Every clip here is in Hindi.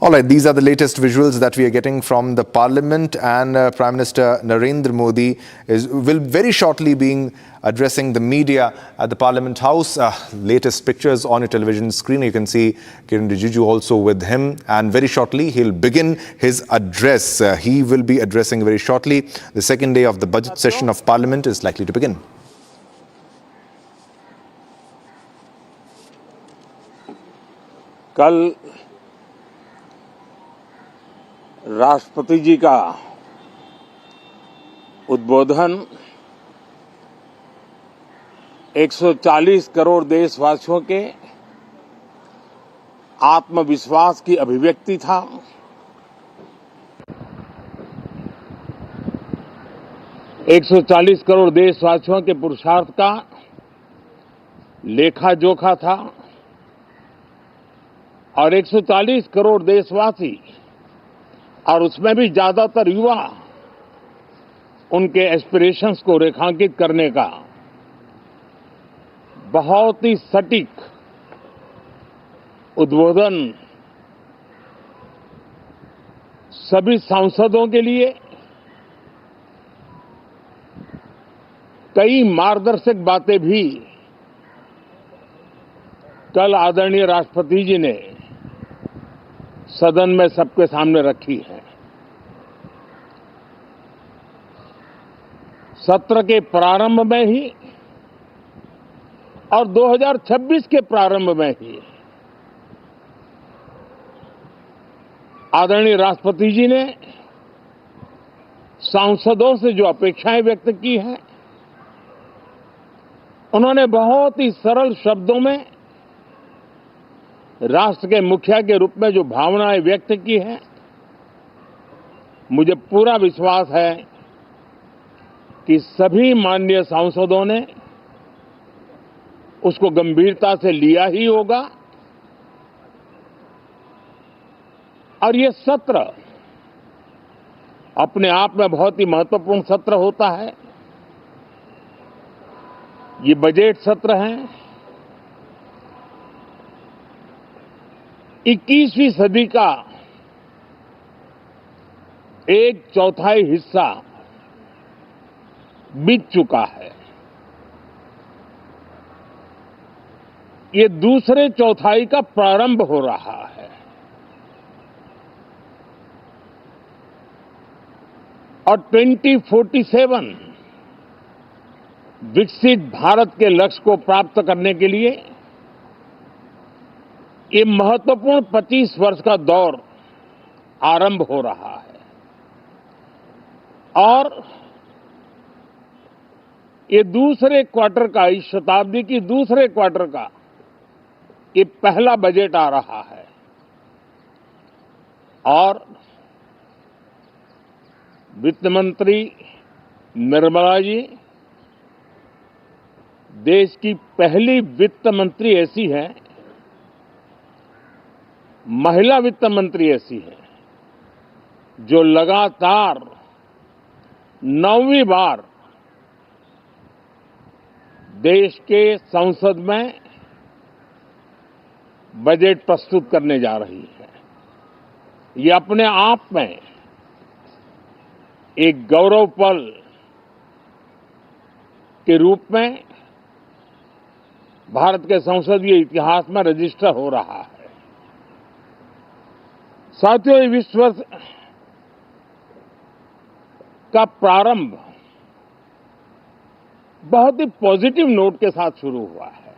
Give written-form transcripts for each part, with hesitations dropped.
All right, these are the latest visuals that we are getting from the Parliament, and Prime Minister Narendra Modi will very shortly be addressing the media at the Parliament House. Latest pictures on your television screen. You can see Kiren Rijiju also with him, and very shortly he'll begin his address. He will be addressing very shortly. The second day of the budget session of Parliament is likely to begin. कल राष्ट्रपति जी का उद्बोधन 140 करोड़ देशवासियों के आत्मविश्वास की अभिव्यक्ति था। एक 140 करोड़ देशवासियों के पुरुषार्थ का लेखा जोखा था और 140 करोड़ देशवासी और उसमें भी ज्यादातर युवा उनके एस्पिरेशंस को रेखांकित करने का बहुत ही सटीक उद्बोधन सभी सांसदों के लिए कई मार्गदर्शक बातें भी कल आदरणीय राष्ट्रपति जी ने सदन में सबके सामने रखी है। सत्र के प्रारंभ में ही और 2026 के प्रारंभ में ही आदरणीय राष्ट्रपति जी ने सांसदों से जो अपेक्षाएं व्यक्त की हैं, उन्होंने बहुत ही सरल शब्दों में राष्ट्र के मुखिया के रूप में जो भावनाएं व्यक्त की हैं, मुझे पूरा विश्वास है कि सभी माननीय सांसदों ने उसको गंभीरता से लिया ही होगा और ये सत्र अपने आप में बहुत ही महत्वपूर्ण सत्र होता है। ये बजट सत्र है। 21वीं सदी का एक चौथाई हिस्सा बीत चुका है। ये दूसरे चौथाई का प्रारंभ हो रहा है और 2047 विकसित भारत के लक्ष्य को प्राप्त करने के लिए ये महत्वपूर्ण 25 वर्ष का दौर आरंभ हो रहा है और ये दूसरे क्वार्टर का, इस शताब्दी की दूसरे क्वार्टर का ये पहला बजट आ रहा है और वित्त मंत्री निर्मला जी देश की पहली वित्त मंत्री ऐसी है, महिला वित्त मंत्री ऐसी है जो लगातार 9वीं बार देश के संसद में बजट प्रस्तुत करने जा रही है। ये अपने आप में एक गौरव पल के रूप में भारत के संसदीय इतिहास में रजिस्टर हो रहा है। साथियों, इस वर्ष का प्रारंभ बहुत ही पॉजिटिव नोट के साथ शुरू हुआ है।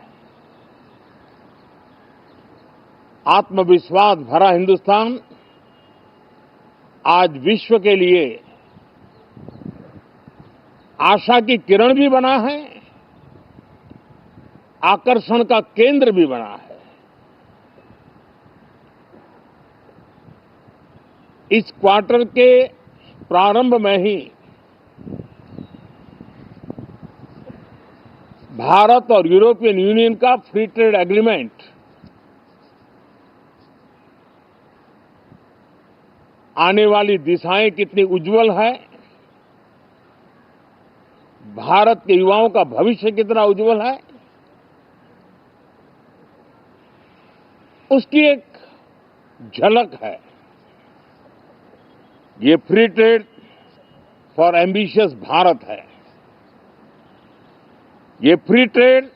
आत्मविश्वास भरा हिंदुस्तान आज विश्व के लिए आशा की किरण भी बना है, आकर्षण का केंद्र भी बना है। इस क्वार्टर के प्रारंभ में ही भारत और यूरोपियन यूनियन का फ्री ट्रेड एग्रीमेंट आने वाली दिशाएं कितनी उज्जवल है, भारत के युवाओं का भविष्य कितना उज्जवल है, उसकी एक झलक है। ये free trade for ambitious Bharat है। ये free trade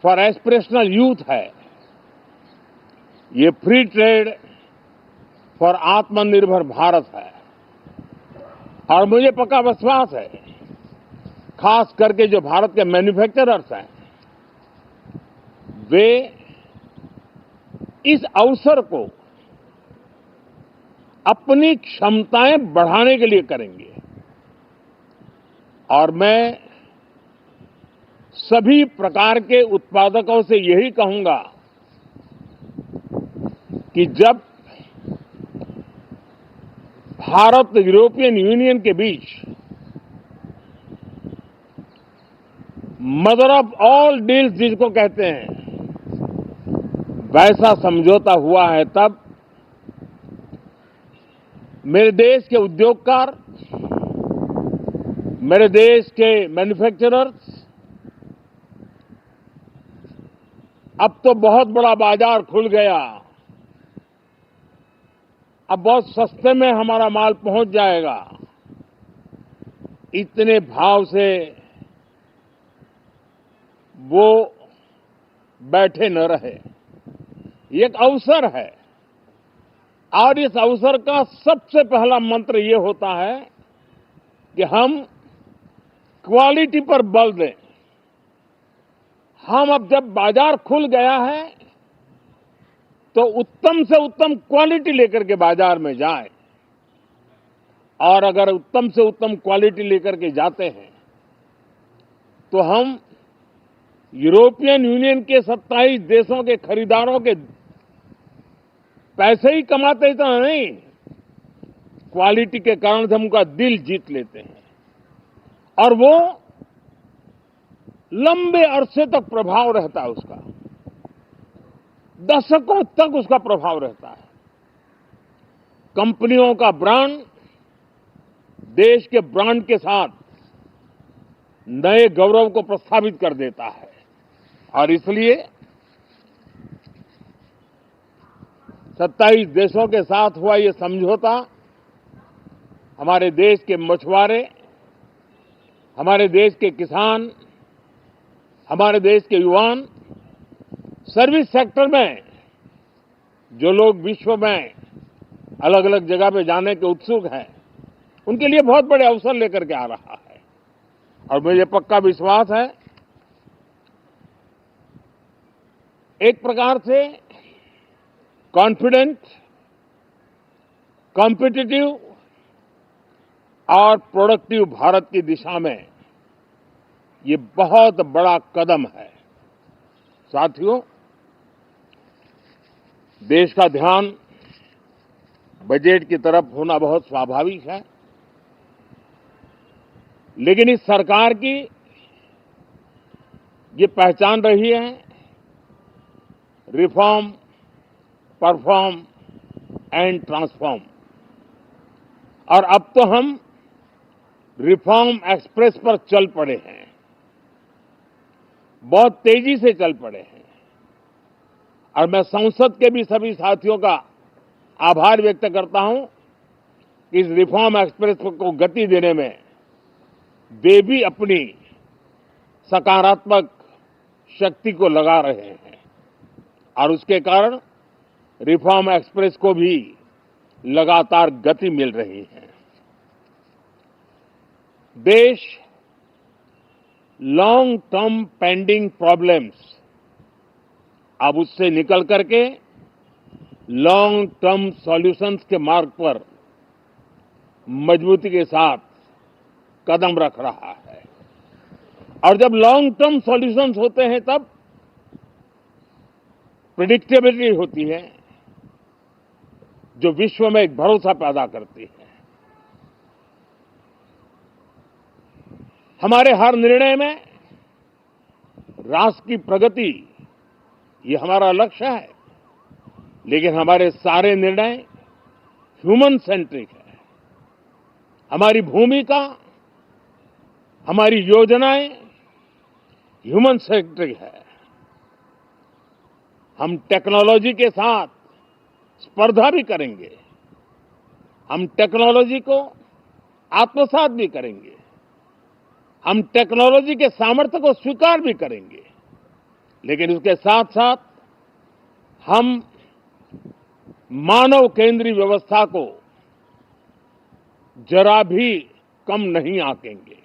for aspirational youth है। ये फ्री ट्रेड फॉर आत्मनिर्भर भारत है। और मुझे पक्का विश्वास है, खास करके जो भारत के मैन्युफैक्चरर्स हैं, वे इस अवसर को अपनी क्षमताएं बढ़ाने के लिए करेंगे। और मैं सभी प्रकार के उत्पादकों से यही कहूंगा कि जब भारत यूरोपियन यूनियन के बीच मदर ऑफ ऑल डील्स जिसको कहते हैं, वैसा समझौता हुआ है, तब मेरे देश के उद्योगकार, मेरे देश के मैन्युफैक्चरर्स अब तो बहुत बड़ा बाजार खुल गया। अब बहुत सस्ते में हमारा माल पहुंच जाएगा। इतने भाव से वो बैठे न रहे। ये एक अवसर है और इस अवसर का सबसे पहला मंत्र ये होता है कि हम क्वालिटी पर बल दें। हम अब जब बाजार खुल गया है तो उत्तम से उत्तम क्वालिटी लेकर के बाजार में जाएं। और अगर उत्तम से उत्तम क्वालिटी लेकर के जाते हैं तो हम यूरोपियन यूनियन के 27 देशों के खरीदारों के पैसे ही कमाते इतना नहीं, क्वालिटी के कारण से हम उनका दिल जीत लेते हैं और वो लंबे अरसे तक प्रभाव रहता है उसका, दशकों तक उसका प्रभाव रहता है। कंपनियों का ब्रांड देश के ब्रांड के साथ नए गौरव को प्रस्थापित कर देता है। और इसलिए 27 देशों के साथ हुआ ये समझौता हमारे देश के मछुआरे, हमारे देश के किसान, हमारे देश के युवान, सर्विस सेक्टर में जो लोग विश्व में अलग अलग जगह पे जाने के उत्सुक हैं, उनके लिए बहुत बड़े अवसर लेकर के आ रहा है। और मुझे पक्का विश्वास है, एक प्रकार से कॉन्फिडेंट, कॉम्पिटिटिव और प्रोडक्टिव भारत की दिशा में ये बहुत बड़ा कदम है। साथियों, देश का ध्यान बजट की तरफ होना बहुत स्वाभाविक है, लेकिन इस सरकार की ये पहचान रही है रिफॉर्म, परफॉर्म एंड ट्रांसफॉर्म। और अब तो हम रिफॉर्म एक्सप्रेस पर चल पड़े हैं, बहुत तेजी से चल पड़े हैं। और मैं संसद के भी सभी साथियों का आभार व्यक्त करता हूं कि इस रिफॉर्म एक्सप्रेस को गति देने में वे भी अपनी सकारात्मक शक्ति को लगा रहे हैं और उसके कारण रिफॉर्म एक्सप्रेस को भी लगातार गति मिल रही है। देश लॉन्ग टर्म पेंडिंग प्रॉब्लम्स अब उससे निकल करके लॉन्ग टर्म सॉल्यूशंस के मार्ग पर मजबूती के साथ कदम रख रहा है। और जब लॉन्ग टर्म सॉल्यूशंस होते हैं तब प्रेडिक्टेबिलिटी होती है, जो विश्व में एक भरोसा पैदा करती है। हमारे हर निर्णय में राष्ट्र की प्रगति ये हमारा लक्ष्य है, लेकिन हमारे सारे निर्णय ह्यूमन सेंट्रिक है। हमारी भूमिका, हमारी योजनाएं ह्यूमन सेंट्रिक है। हम टेक्नोलॉजी के साथ स्पर्धा भी करेंगे, हम टेक्नोलॉजी को आत्मसात भी करेंगे, हम टेक्नोलॉजी के सामर्थ्य को स्वीकार भी करेंगे, लेकिन उसके साथ साथ हम मानव केंद्रीय व्यवस्था को जरा भी कम नहीं आंकेंगे।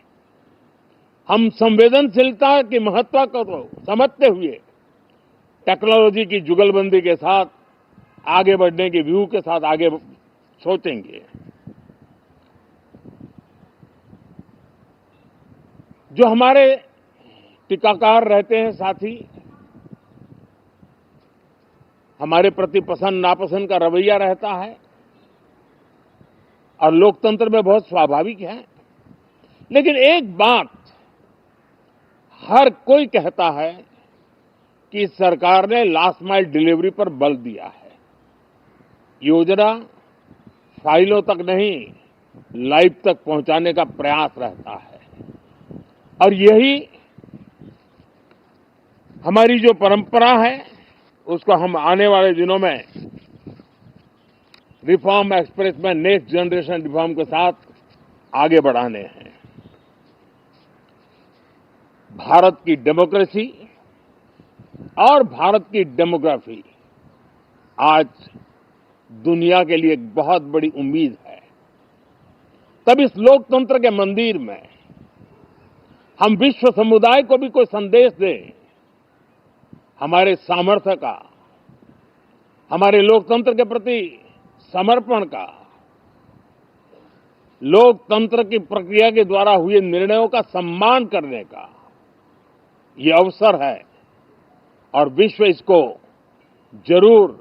हम संवेदनशीलता की महत्व को समझते हुए टेक्नोलॉजी की जुगलबंदी के साथ आगे बढ़ने के व्यू के साथ आगे सोचेंगे। जो हमारे टीकाकार रहते हैं साथी, हमारे प्रति पसंद नापसंद का रवैया रहता है और लोकतंत्र में बहुत स्वाभाविक है, लेकिन एक बात हर कोई कहता है कि सरकार ने लास्ट माइल डिलीवरी पर बल दिया है। योजना फाइलों तक नहीं, लाइव तक पहुंचाने का प्रयास रहता है और यही हमारी जो परंपरा है उसको हम आने वाले दिनों में रिफॉर्म एक्सप्रेस में नेक्स्ट जनरेशन रिफॉर्म के साथ आगे बढ़ाने हैं। भारत की डेमोक्रेसी और भारत की डेमोग्राफी आज दुनिया के लिए एक बहुत बड़ी उम्मीद है। तब इस लोकतंत्र के मंदिर में हम विश्व समुदाय को भी कोई संदेश दें, हमारे सामर्थ्य का, हमारे लोकतंत्र के प्रति समर्पण का, लोकतंत्र की प्रक्रिया के द्वारा हुए निर्णयों का सम्मान करने का ये अवसर है और विश्व इसको जरूर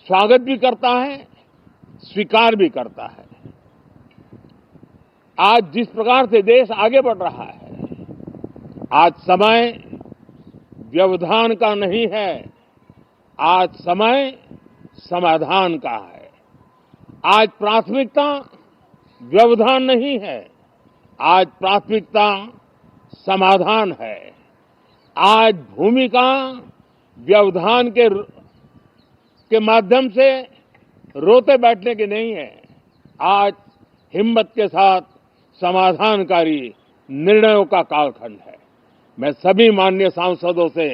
स्वागत भी करता है, स्वीकार भी करता है। आज जिस प्रकार से देश आगे बढ़ रहा है, आज समय व्यवधान का नहीं है, आज समय समाधान का है। आज प्राथमिकता व्यवधान नहीं है, आज प्राथमिकता समाधान है। आज भूमिका व्यवधान के माध्यम से रोते बैठने की नहीं है, आज हिम्मत के साथ समाधानकारी निर्णयों का कालखंड है। मैं सभी माननीय सांसदों से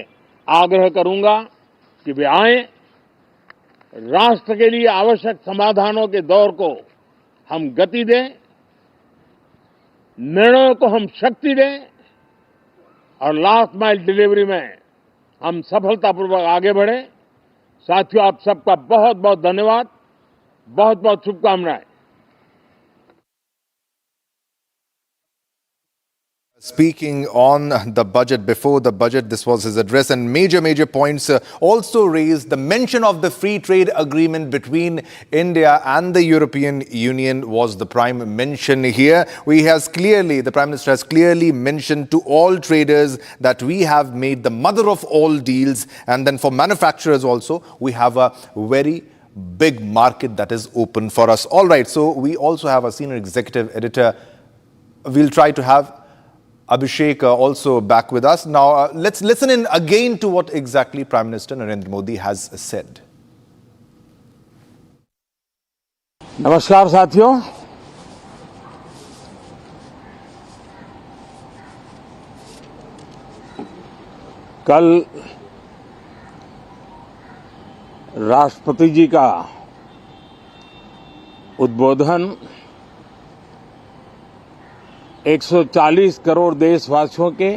आग्रह करूंगा कि वे आएं, राष्ट्र के लिए आवश्यक समाधानों के दौर को हम गति दें, निर्णयों को हम शक्ति दें और लास्ट माइल डिलीवरी में हम सफलतापूर्वक आगे बढ़ें। साथियों, आप सबका बहुत बहुत धन्यवाद, बहुत बहुत शुभकामनाएं। Speaking on the budget, before the budget, this was his address, and major points also raised. The mention of the free trade agreement between India and the European Union was the prime mention here. The Prime Minister has clearly mentioned to all traders that we have made the mother of all deals, and then for manufacturers also, we have a very big market that is open for us. All right, so we also have a senior executive editor. We'll try to have Abhishek also back with us. Now, let's listen in again to what exactly Prime Minister Narendra Modi has said. नमस्कार साथियों, कल राष्ट्रपति जी का उद्बोधन 140 करोड़ देशवासियों के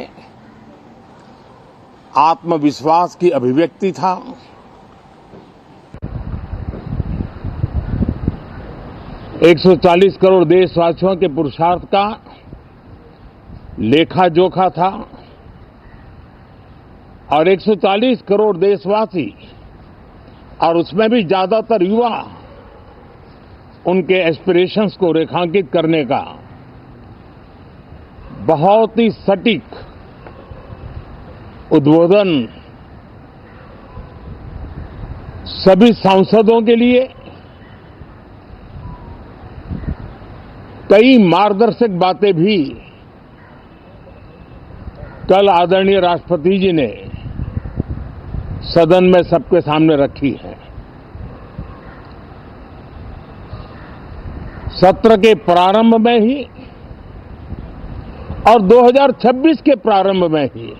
आत्मविश्वास की अभिव्यक्ति था। एक 140 करोड़ देशवासियों के पुरुषार्थ का लेखा जोखा था और 140 करोड़ देशवासी और उसमें भी ज्यादातर युवा उनके एस्पिरेशंस को रेखांकित करने का बहुत ही सटीक उद्बोधन सभी सांसदों के लिए कई मार्गदर्शक बातें भी कल आदरणीय राष्ट्रपति जी ने सदन में सबके सामने रखी है। सत्र के प्रारंभ में ही और 2026 के प्रारंभ में ही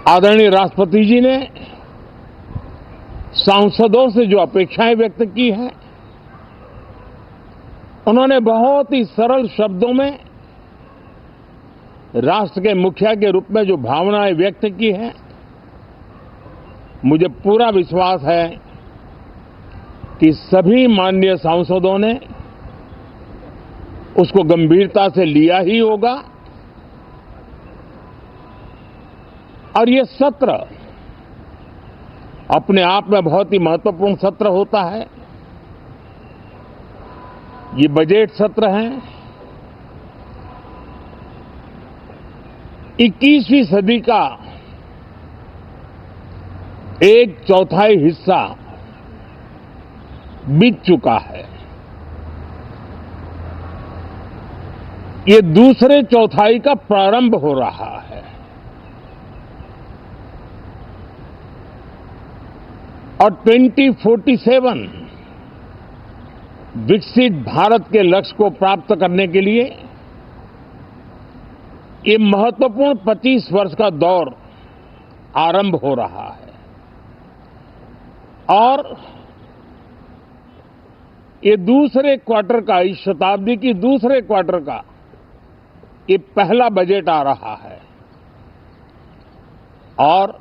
आदरणीय राष्ट्रपति जी ने सांसदों से जो अपेक्षाएं व्यक्त की हैं, उन्होंने बहुत ही सरल शब्दों में राष्ट्र के मुखिया के रूप में जो भावनाएं व्यक्त की हैं, मुझे पूरा विश्वास है कि सभी माननीय सांसदों ने उसको गंभीरता से लिया ही होगा और ये सत्र अपने आप में बहुत ही महत्वपूर्ण सत्र होता है। ये बजट सत्र है। 21वीं सदी का एक चौथाई हिस्सा बीत चुका है। ये दूसरे चौथाई का प्रारंभ हो रहा है और 2047 विकसित भारत के लक्ष्य को प्राप्त करने के लिए ये महत्वपूर्ण 25 वर्ष का दौर आरंभ हो रहा है और ये दूसरे क्वार्टर का, इस शताब्दी की दूसरे क्वार्टर का ये पहला बजट आ रहा है और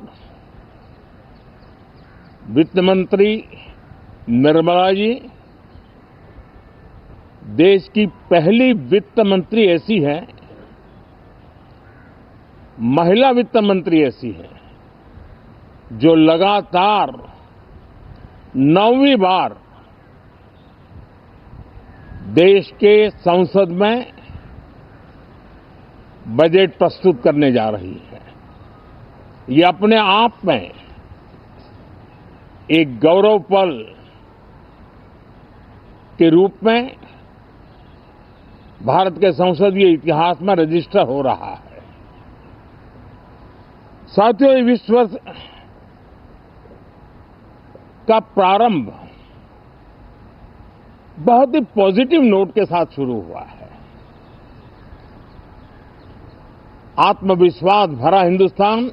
वित्त मंत्री निर्मला जी देश की पहली वित्त मंत्री ऐसी है, महिला वित्त मंत्री ऐसी है जो लगातार 9वीं बार देश के संसद में बजट प्रस्तुत करने जा रही है। ये अपने आप में एक गौरव पल के रूप में भारत के संसदीय इतिहास में रजिस्टर हो रहा है। साथियों, ये विश्व का प्रारंभ बहुत ही पॉजिटिव नोट के साथ शुरू हुआ है। आत्मविश्वास भरा हिंदुस्तान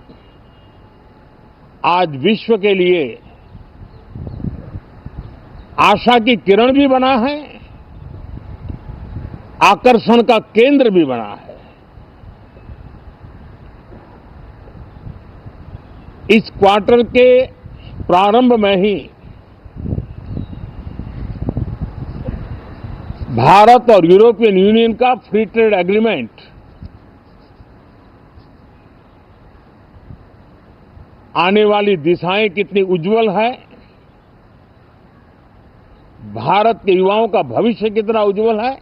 आज विश्व के लिए आशा की किरण भी बना है, आकर्षण का केंद्र भी बना है। इस क्वार्टर के प्रारंभ में ही भारत और यूरोपियन यूनियन का फ्री ट्रेड एग्रीमेंट आने वाली दिशाएं कितनी उज्जवल है, भारत के युवाओं का भविष्य कितना उज्जवल है,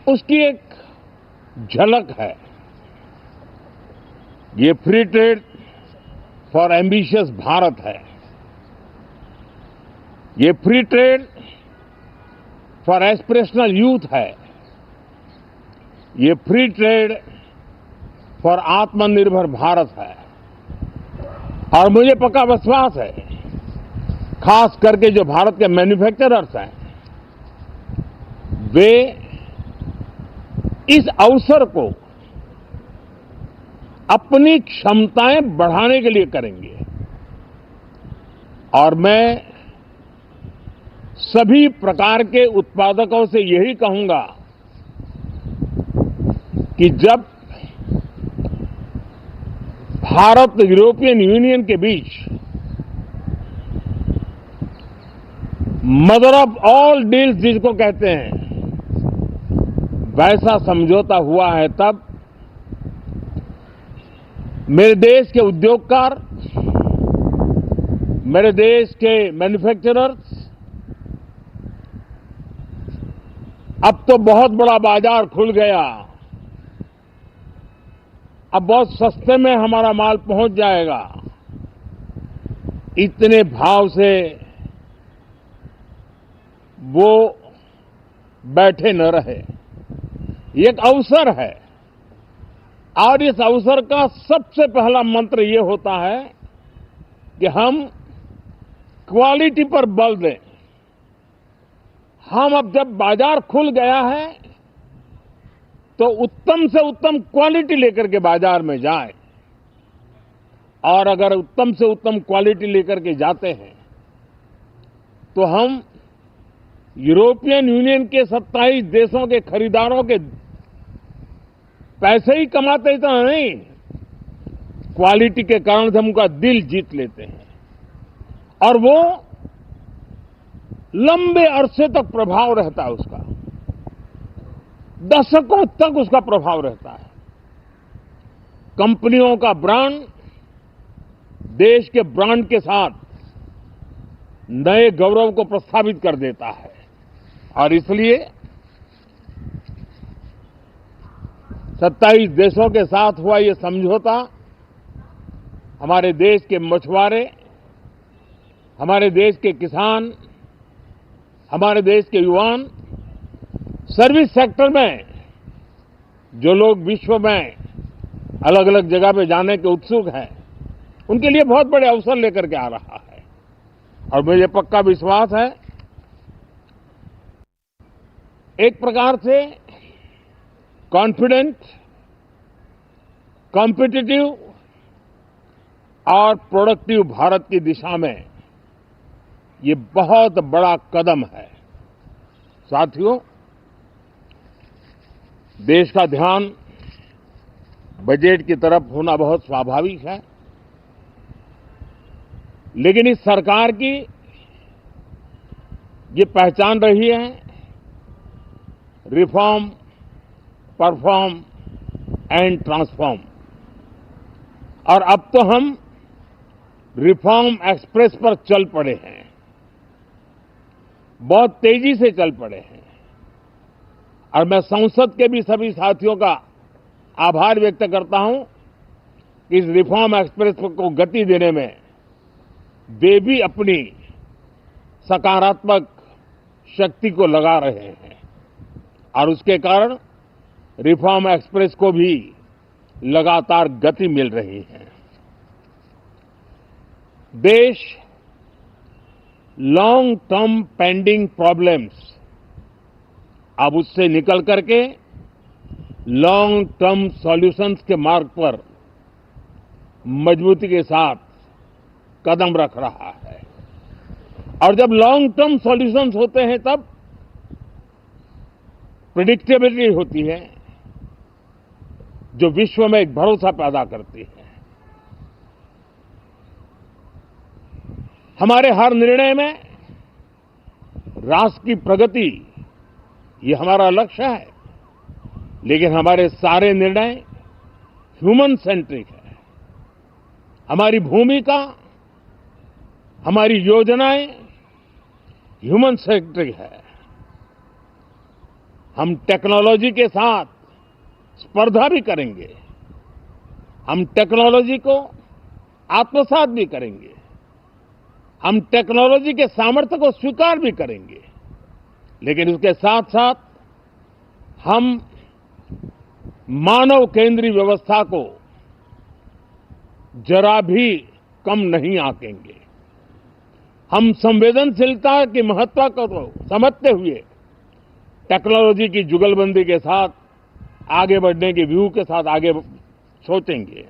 उसकी एक झलक है। ये free trade for ambitious Bharat है। ये free trade for aspirational youth है। ये फ्री ट्रेड फॉर आत्मनिर्भर भारत है। और मुझे पक्का विश्वास है, खास करके जो भारत के मैन्युफैक्चरर्स हैं, वे इस अवसर को अपनी क्षमताएं बढ़ाने के लिए करेंगे। और मैं सभी प्रकार के उत्पादकों से यही कहूंगा कि जब भारत यूरोपियन यूनियन के बीच मदर ऑफ ऑल डील्स जिसको कहते हैं, वैसा समझौता हुआ है, तब मेरे देश के उद्योगकार, मेरे देश के मैन्युफैक्चरर्स अब तो बहुत बड़ा बाजार खुल गया, अब बहुत सस्ते में हमारा माल पहुंच जाएगा, इतने भाव से वो बैठे न रहे। ये एक अवसर है और इस अवसर का सबसे पहला मंत्र ये होता है कि हम क्वालिटी पर बल दें। हम अब जब बाजार खुल गया है तो उत्तम से उत्तम क्वालिटी लेकर के बाजार में जाए, और अगर उत्तम से उत्तम क्वालिटी लेकर के जाते हैं तो हम यूरोपियन यूनियन के 27 देशों के खरीदारों के पैसे ही कमाते इतना नहीं, क्वालिटी के कारण से हम उनका दिल जीत लेते हैं और वो लंबे अरसे तक प्रभाव रहता है उसका, दशकों तक उसका प्रभाव रहता है। कंपनियों का ब्रांड देश के ब्रांड के साथ नए गौरव को प्रस्थापित कर देता है, और इसलिए 27 देशों के साथ हुआ ये समझौता हमारे देश के मछुआरे, हमारे देश के किसान, हमारे देश के युवान, सर्विस सेक्टर में जो लोग विश्व में अलग अलग जगह पे जाने के उत्सुक हैं, उनके लिए बहुत बड़े अवसर लेकर के आ रहा है। और मुझे पक्का विश्वास है एक प्रकार से कॉन्फिडेंट, कॉम्पिटिटिव और प्रोडक्टिव भारत की दिशा में ये बहुत बड़ा कदम है। साथियों, देश का ध्यान बजट की तरफ होना बहुत स्वाभाविक है, लेकिन इस सरकार की ये पहचान रही है रिफॉर्म, परफॉर्म एंड ट्रांसफॉर्म, और अब तो हम रिफॉर्म एक्सप्रेस पर चल पड़े हैं, बहुत तेजी से चल पड़े हैं। और मैं संसद के भी सभी साथियों का आभार व्यक्त करता हूं कि इस रिफॉर्म एक्सप्रेस को गति देने में वे भी अपनी सकारात्मक शक्ति को लगा रहे हैं, और उसके कारण रिफॉर्म एक्सप्रेस को भी लगातार गति मिल रही है। देश लॉन्ग टर्म पेंडिंग प्रॉब्लम्स अब उससे निकल करके लॉन्ग टर्म सॉल्यूशंस के मार्ग पर मजबूती के साथ कदम रख रहा है, और जब लॉन्ग टर्म सॉल्यूशंस होते हैं तब प्रेडिक्टेबिलिटी होती है जो विश्व में एक भरोसा पैदा करती है। हमारे हर निर्णय में राष्ट्र की प्रगति ये हमारा लक्ष्य है, लेकिन हमारे सारे निर्णय ह्यूमन सेंट्रिक है। हमारी भूमिका, हमारी योजनाएं ह्यूमन सेंट्रिक है। हम टेक्नोलॉजी के साथ स्पर्धा भी करेंगे, हम टेक्नोलॉजी को आत्मसात भी करेंगे, हम टेक्नोलॉजी के सामर्थ्य को स्वीकार भी करेंगे, लेकिन उसके साथ साथ हम मानव केंद्रीय व्यवस्था को जरा भी कम नहीं आंकेंगे। हम संवेदनशीलता की महत्ता को समझते हुए टेक्नोलॉजी की जुगलबंदी के साथ आगे बढ़ने के व्यू के साथ आगे सोचेंगे।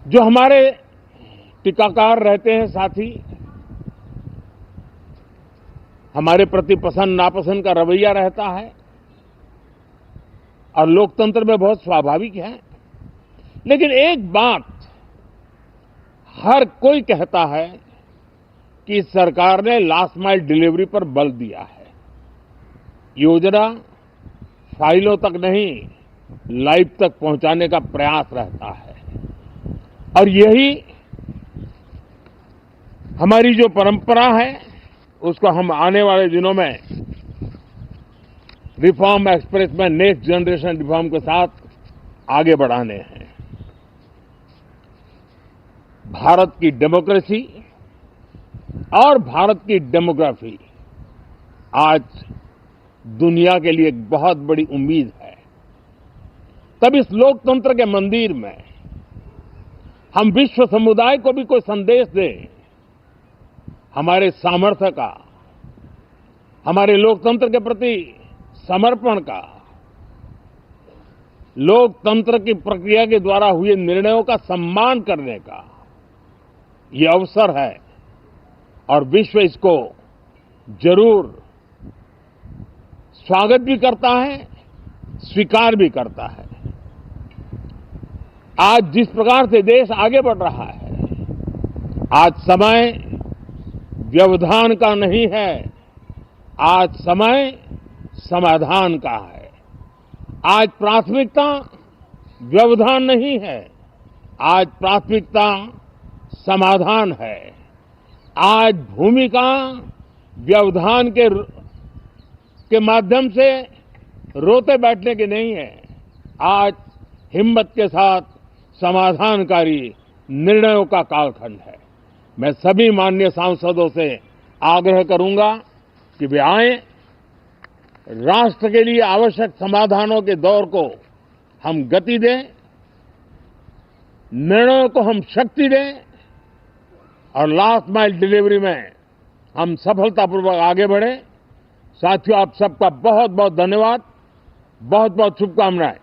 जो हमारे टीकाकार रहते हैं साथी, हमारे प्रति पसंद नापसंद का रवैया रहता है और लोकतंत्र में बहुत स्वाभाविक है, लेकिन एक बात हर कोई कहता है कि सरकार ने लास्ट माइल डिलीवरी पर बल दिया है। योजना फाइलों तक नहीं, लाइव तक पहुंचाने का प्रयास रहता है, और यही हमारी जो परंपरा है उसको हम आने वाले दिनों में रिफॉर्म एक्सप्रेस में नेक्स्ट जनरेशन रिफॉर्म के साथ आगे बढ़ाने हैं। भारत की डेमोक्रेसी और भारत की डेमोग्राफी आज दुनिया के लिए एक बहुत बड़ी उम्मीद है। तब इस लोकतंत्र के मंदिर में हम विश्व समुदाय को भी कोई संदेश दें हमारे सामर्थ्य का, हमारे लोकतंत्र के प्रति समर्पण का, लोकतंत्र की प्रक्रिया के द्वारा हुए निर्णयों का सम्मान करने का ये अवसर है और विश्व इसको जरूर स्वागत भी करता है, स्वीकार भी करता है। आज जिस प्रकार से देश आगे बढ़ रहा है, आज समय व्यवधान का नहीं है, आज समय समाधान का है। आज प्राथमिकता व्यवधान नहीं है, आज प्राथमिकता समाधान है। आज भूमिका व्यवधान के माध्यम से रोते बैठने की नहीं है, आज हिम्मत के साथ समाधानकारी निर्णयों का कालखंड है। मैं सभी माननीय सांसदों से आग्रह करूंगा कि वे आएं, राष्ट्र के लिए आवश्यक समाधानों के दौर को हम गति दें, निर्णयों को हम शक्ति दें और लास्ट माइल डिलीवरी में हम सफलतापूर्वक आगे बढ़ें। साथियों, आप सबका बहुत बहुत धन्यवाद, बहुत बहुत शुभकामनाएं।